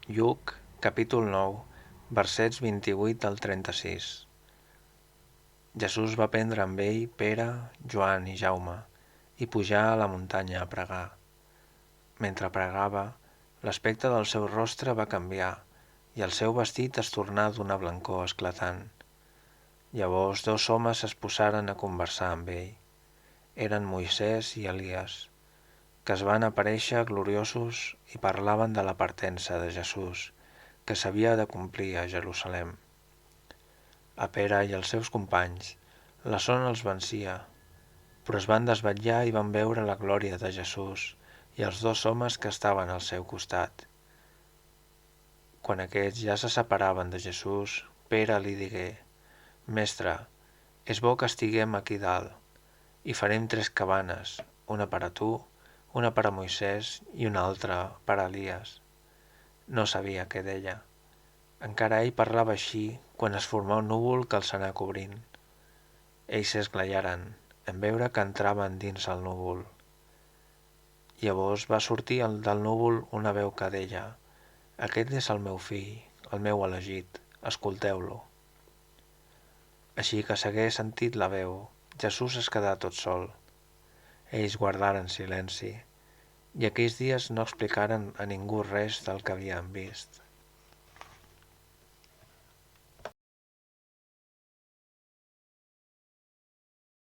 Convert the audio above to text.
Lluc, capítol 9, versets 28 al 36. Jesús va prendre amb ell Pere, Joan i Jaume i pujar a la muntanya a pregar. Mentre pregava, l'aspecte del seu rostre va canviar i el seu vestit es tornà d'una blancor esclatant. Llavors 2 homes es posaren a conversar amb ell. Eren Moisès i Elies, que es van aparèixer gloriosos i parlaven de la partença de Jesús, que s'havia de complir a Jerusalem. A Pere i els seus companys la son els vencia, però es van desvetllar i van veure la glòria de Jesús i els 2 homes que estaven al seu costat. Quan aquests ja se separaven de Jesús, Pere li digué: «Mestre, és bo que estiguem aquí dalt, i farem 3 cabanes, una per a tu, una per a Moisès i una altra per a Elies». No sabia què deia. Encara ell parlava així quan es formà un núvol que els anà cobrint. Ells s'esglaiaren en veure que entraven dins el núvol. Llavors va sortir del núvol una veu que deia: «Aquest és el meu fill, el meu elegit, escolteu-lo». Així que s'hagué sentit la veu, Jesús es quedà tot sol. Ells guardaren silenci, i aquells dies no explicaren a ningú res del que havien vist.